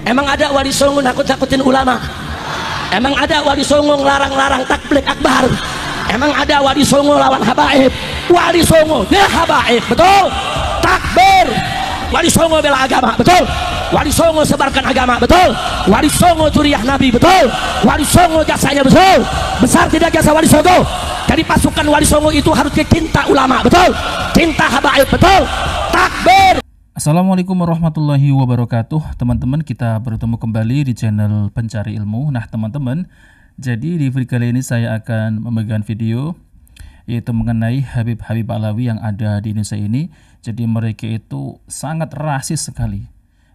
Emang ada Wali Songo nakut-nakutin ulama? Emang ada Wali Songo ngelarang-larang takbir akbar? Emang ada Wali Songo lawan habaib? Wali Songo bela habaib, betul? Takbir. Wali Songo bela agama, betul? Wali Songo sebarkan agama, betul? Wali Songo turiah Nabi, betul? Wali Songo jasanya, betul? Besar tidak jasa Wali Songo? Jadi pasukan Wali Songo itu harusnya cinta ulama, betul? Cinta habaib, betul? Takbir. Assalamualaikum warahmatullahi wabarakatuh. Teman-teman, kita bertemu kembali di channel Pencari Ilmu. Nah teman-teman, jadi di video kali ini saya akan membagikan video yaitu mengenai Habib-Habib Alawi yang ada di Indonesia ini. Jadi mereka itu sangat rasis sekali,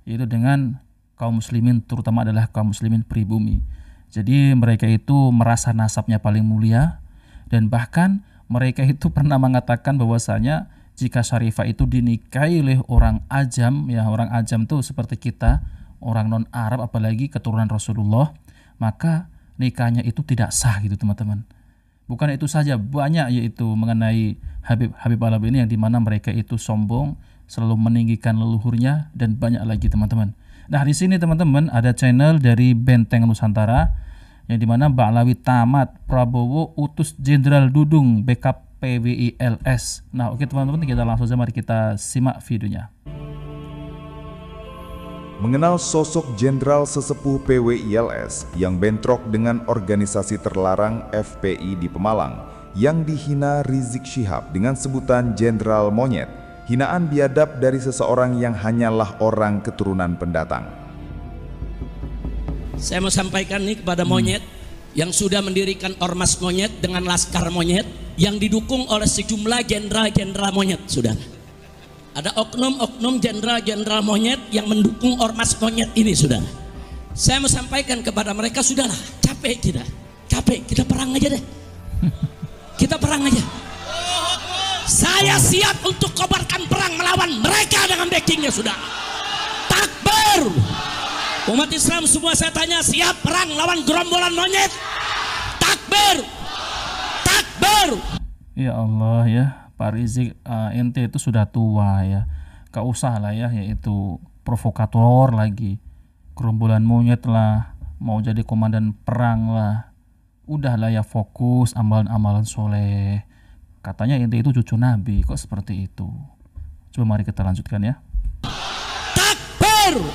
yaitu dengan kaum muslimin, terutama adalah kaum muslimin pribumi. Jadi mereka itu merasa nasabnya paling mulia, dan bahkan mereka itu pernah mengatakan bahwasanya jika Syarifah itu dinikahi oleh orang ajam, ya orang ajam tuh seperti kita, orang non Arab apalagi keturunan Rasulullah, maka nikahnya itu tidak sah gitu teman-teman. Bukan itu saja, banyak yaitu mengenai Habib Alawi ini yang dimana mereka itu sombong, selalu meninggikan leluhurnya, dan banyak lagi teman-teman. Nah di sini teman-teman ada channel dari Benteng Nusantara yang dimana Mbak Alawi tamat, Prabowo utus Jenderal Dudung backup PWILS. Nah oke teman-teman, kita langsung saja mari kita simak videonya. Mengenal sosok Jenderal sesepuh PWILS yang bentrok dengan organisasi terlarang FPI di Pemalang yang dihina Rizik Syihab dengan sebutan Jenderal Monyet, hinaan biadab dari seseorang yang hanyalah orang keturunan pendatang. Saya mau sampaikan nih kepada monyet yang sudah mendirikan ormas monyet dengan laskar monyet yang didukung oleh sejumlah jenderal-jenderal monyet, sudah. Ada oknum-oknum jenderal-jenderal monyet yang mendukung ormas monyet ini, sudah. Saya mau sampaikan kepada mereka, sudahlah, capek, kita perang aja deh. Kita perang aja. Saya siap untuk kobarkan perang melawan mereka dengan backingnya, sudah. Takbir. Umat Islam semua saya tanya, siap perang lawan gerombolan monyet? Takbir. Takbir. Ya Allah ya, Pak Rizik, ente itu sudah tua ya, gak usah lah ya, yaitu provokator lagi, gerombolan monyet lah, mau jadi komandan perang lah, udahlah ya, fokus amalan-amalan soleh. Katanya ente itu cucu Nabi, kok seperti itu? Coba mari kita lanjutkan ya. Takbir.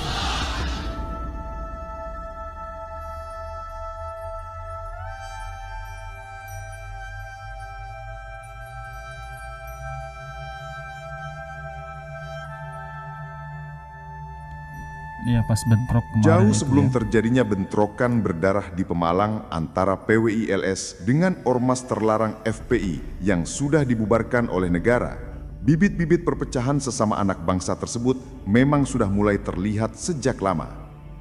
Ya, pas bentrok kemarin Jauh itu sebelum ya. terjadinya bentrokan berdarah di Pemalang antara PWILS dengan ormas terlarang FPI yang sudah dibubarkan oleh negara, bibit-bibit perpecahan sesama anak bangsa tersebut memang sudah mulai terlihat sejak lama,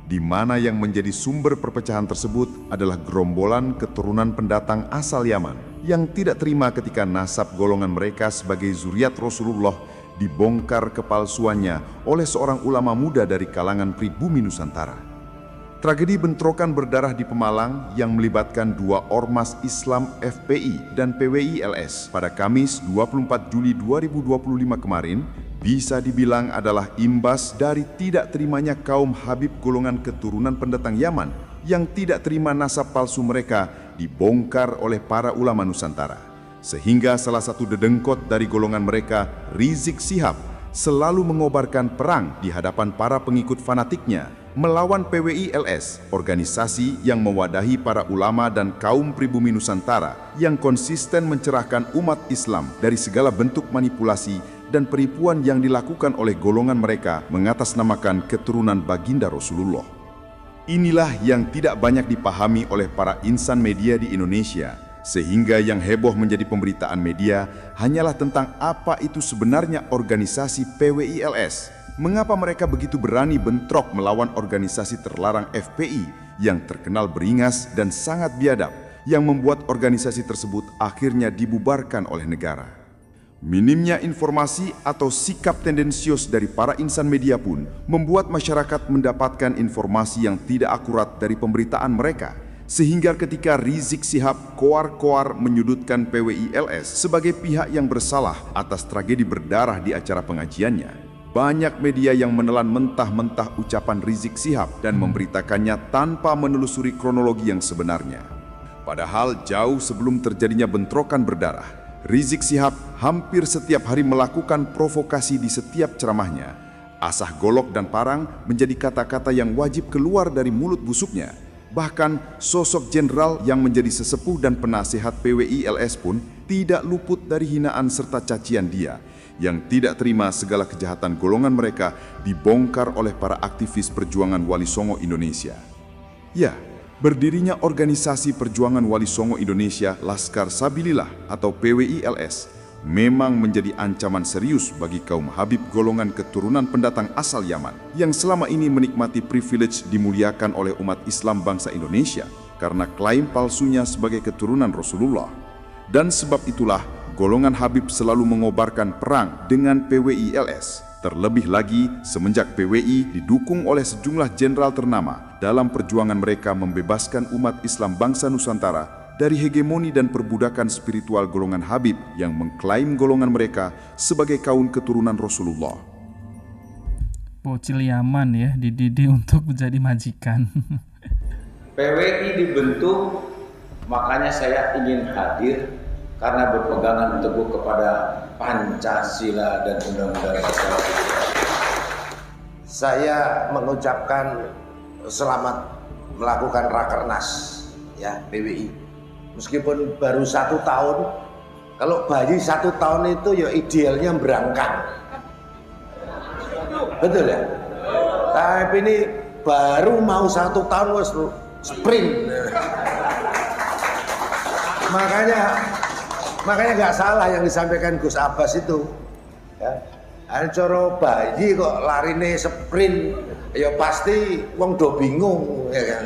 di mana yang menjadi sumber perpecahan tersebut adalah gerombolan keturunan pendatang asal Yaman yang tidak terima ketika nasab golongan mereka sebagai zuriat Rasulullah dibongkar kepalsuannya oleh seorang ulama muda dari kalangan pribumi Nusantara. Tragedi bentrokan berdarah di Pemalang yang melibatkan dua ormas Islam FPI dan PWILS pada Kamis 24 Juli 2025 kemarin bisa dibilang adalah imbas dari tidak terimanya kaum Habib golongan keturunan pendatang Yaman yang tidak terima nasab palsu mereka dibongkar oleh para ulama Nusantara. Sehingga salah satu dedengkot dari golongan mereka, Rizik Syihab, selalu mengobarkan perang di hadapan para pengikut fanatiknya melawan PWILS, organisasi yang mewadahi para ulama dan kaum pribumi Nusantara yang konsisten mencerahkan umat Islam dari segala bentuk manipulasi dan penipuan yang dilakukan oleh golongan mereka mengatasnamakan keturunan baginda Rasulullah. Inilah yang tidak banyak dipahami oleh para insan media di Indonesia, sehingga yang heboh menjadi pemberitaan media hanyalah tentang apa itu sebenarnya organisasi PWILS. Mengapa mereka begitu berani bentrok melawan organisasi terlarang FPI yang terkenal beringas dan sangat biadab, yang membuat organisasi tersebut akhirnya dibubarkan oleh negara. Minimnya informasi atau sikap tendensius dari para insan media pun membuat masyarakat mendapatkan informasi yang tidak akurat dari pemberitaan mereka, sehingga ketika Rizik Syihab koar-koar menyudutkan PWILS sebagai pihak yang bersalah atas tragedi berdarah di acara pengajiannya, banyak media yang menelan mentah-mentah ucapan Rizik Syihab dan memberitakannya tanpa menelusuri kronologi yang sebenarnya. Padahal jauh sebelum terjadinya bentrokan berdarah, Rizik Syihab hampir setiap hari melakukan provokasi di setiap ceramahnya. Asah golok dan parang menjadi kata-kata yang wajib keluar dari mulut busuknya. Bahkan sosok jenderal yang menjadi sesepuh dan penasehat PWI-LS pun tidak luput dari hinaan serta cacian dia, yang tidak terima segala kejahatan golongan mereka dibongkar oleh para aktivis perjuangan Wali Songo Indonesia. Ya, berdirinya organisasi perjuangan Wali Songo Indonesia Laskar Sabilillah atau PWI-LS memang menjadi ancaman serius bagi kaum Habib golongan keturunan pendatang asal Yaman yang selama ini menikmati privilege dimuliakan oleh umat Islam bangsa Indonesia karena klaim palsunya sebagai keturunan Rasulullah. Dan sebab itulah golongan Habib selalu mengobarkan perang dengan PWI-LS. Terlebih lagi semenjak PWI didukung oleh sejumlah jenderal ternama dalam perjuangan mereka membebaskan umat Islam bangsa Nusantara dari hegemoni dan perbudakan spiritual golongan Habib yang mengklaim golongan mereka sebagai kaum keturunan Rasulullah. Bocil Yaman ya, dididik untuk menjadi majikan. PWI dibentuk, makanya saya ingin hadir karena berpegangan teguh kepada Pancasila dan Undang-Undang Dasar. Saya mengucapkan selamat melakukan rakernas ya PWI. Meskipun baru 1 tahun, kalau bayi 1 tahun itu ya idealnya berangkat. Betul ya? Tapi ini baru mau 1 tahun wes sprint. Makanya nggak salah yang disampaikan Gus Abbas itu. Ya. Coro bayi kok larine sprint, ya pasti wong do bingung. Ya.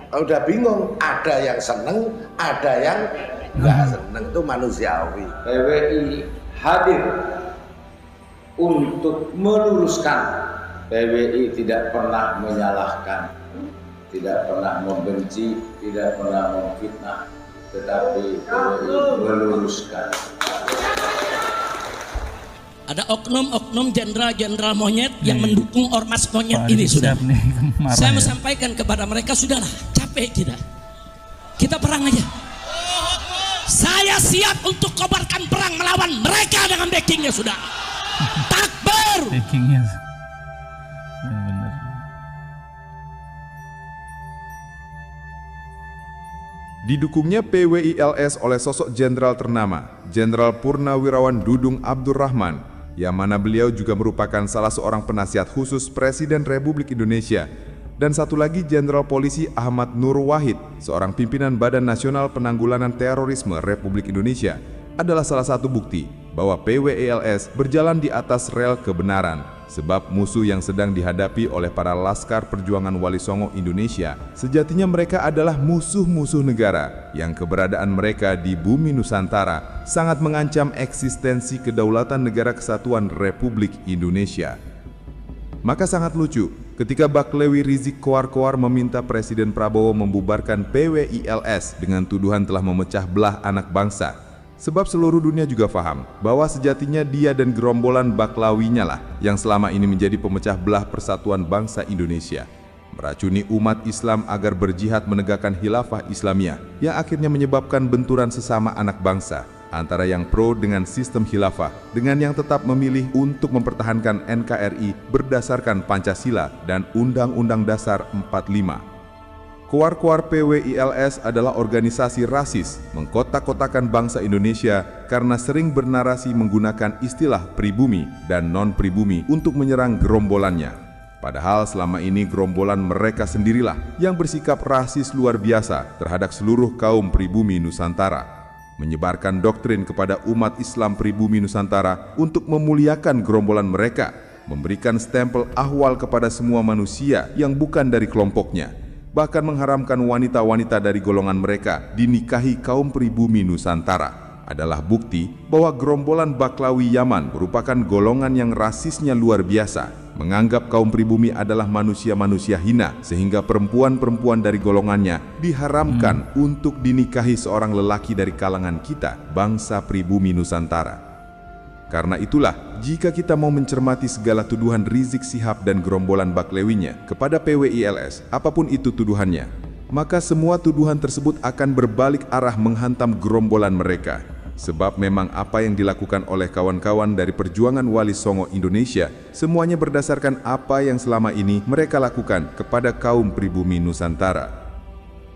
Kalau udah bingung, ada yang seneng, ada yang nggak seneng, itu manusiawi. PWI hadir untuk meluruskan. PWI tidak pernah menyalahkan, tidak pernah membenci, tidak pernah memfitnah, tetapi meluruskan. Ada oknum-oknum jenderal-jenderal monyet yang mendukung ormas monyet ini sudah. Saya mau sampaikan kepada mereka, sudahlah, capek kita perang aja. Saya siap untuk kobarkan perang melawan mereka dengan backingnya sudah. Takbir. Backingnya. Benar. Didukungnya PWI-LS oleh sosok jenderal ternama, Jenderal Purnawirawan Dudung Abdurrahman, yang mana beliau juga merupakan salah seorang penasihat khusus Presiden Republik Indonesia. Dan satu lagi Jenderal Polisi Ahmad Nur Wahid, seorang pimpinan Badan Nasional Penanggulangan Terorisme Republik Indonesia, adalah salah satu bukti bahwa PWI-LS berjalan di atas rel kebenaran. Sebab musuh yang sedang dihadapi oleh para Laskar Perjuangan Wali Songo Indonesia, sejatinya mereka adalah musuh-musuh negara yang keberadaan mereka di bumi Nusantara sangat mengancam eksistensi kedaulatan negara kesatuan Republik Indonesia. Maka sangat lucu ketika Baklewi Rizik koar-koar meminta Presiden Prabowo membubarkan PWI-LS dengan tuduhan telah memecah belah anak bangsa. Sebab seluruh dunia juga paham bahwa sejatinya dia dan gerombolan Baklawinya lah yang selama ini menjadi pemecah belah persatuan bangsa Indonesia, meracuni umat Islam agar berjihad menegakkan khilafah Islamiyah yang akhirnya menyebabkan benturan sesama anak bangsa antara yang pro dengan sistem khilafah dengan yang tetap memilih untuk mempertahankan NKRI berdasarkan Pancasila dan Undang-Undang Dasar 45. Koar-koar PWI-LS adalah organisasi rasis mengkotak-kotakan bangsa Indonesia karena sering bernarasi menggunakan istilah pribumi dan non-pribumi untuk menyerang gerombolannya. Padahal selama ini gerombolan mereka sendirilah yang bersikap rasis luar biasa terhadap seluruh kaum pribumi Nusantara, menyebarkan doktrin kepada umat Islam pribumi Nusantara untuk memuliakan gerombolan mereka, memberikan stempel ahwal kepada semua manusia yang bukan dari kelompoknya, bahkan mengharamkan wanita-wanita dari golongan mereka dinikahi kaum pribumi Nusantara, adalah bukti bahwa gerombolan Baklawi Yaman merupakan golongan yang rasisnya luar biasa, menganggap kaum pribumi adalah manusia-manusia hina, sehingga perempuan-perempuan dari golongannya diharamkan untuk dinikahi seorang lelaki dari kalangan kita, bangsa pribumi Nusantara. Karena itulah, jika kita mau mencermati segala tuduhan Rizik Syihab dan gerombolan Baklewinya kepada PWILS, apapun itu tuduhannya, maka semua tuduhan tersebut akan berbalik arah menghantam gerombolan mereka. Sebab memang apa yang dilakukan oleh kawan-kawan dari Perjuangan Wali Songo Indonesia, semuanya berdasarkan apa yang selama ini mereka lakukan kepada kaum pribumi Nusantara.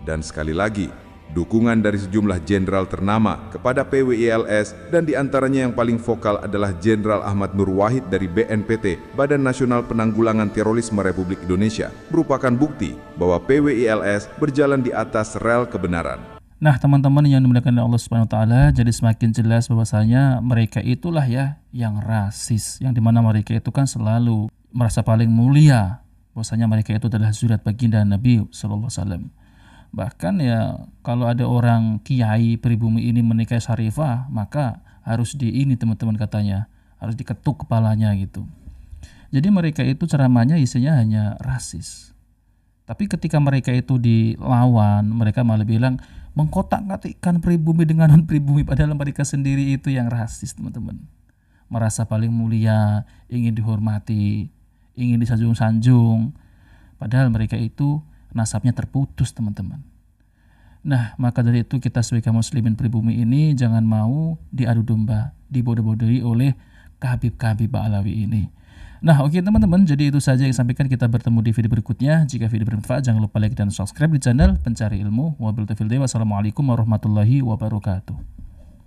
Dan sekali lagi, dukungan dari sejumlah jenderal ternama kepada PWILS dan diantaranya yang paling vokal adalah Jenderal Ahmad Nur Wahid dari BNPT, Badan Nasional Penanggulangan Terorisme Republik Indonesia, merupakan bukti bahwa PWILS berjalan di atas rel kebenaran. Nah, teman-teman yang dimuliakan oleh Allah Subhanahu wa taala, jadi semakin jelas bahwasanya mereka itulah ya yang rasis, yang dimana mereka itu kan selalu merasa paling mulia, bahwasanya mereka itu adalah zuriat baginda Nabi sallallahu alaihi wasallam. Bahkan ya kalau ada orang kiai pribumi ini menikahi Syarifah, maka harus ini teman-teman katanya, harus diketuk kepalanya gitu. Jadi mereka itu ceramahnya isinya hanya rasis. Tapi ketika mereka itu dilawan, mereka malah bilang mengkotak-katikkan pribumi dengan non pribumi, padahal mereka sendiri itu yang rasis, teman-teman. Merasa paling mulia, ingin dihormati, ingin disanjung-sanjung, padahal mereka itu nasabnya terputus, teman-teman. Nah, maka dari itu kita sebagai muslimin pribumi ini jangan mau diadu domba, dibodoh-bodohi oleh Habib Ba'alawi ini. Nah, oke teman-teman, jadi itu saja yang sampaikan. Kita bertemu di video berikutnya. Jika video bermanfaat, jangan lupa like dan subscribe di channel Pencari Ilmu. Wabillahi taufiq. Wassalamualaikum warahmatullahi wabarakatuh.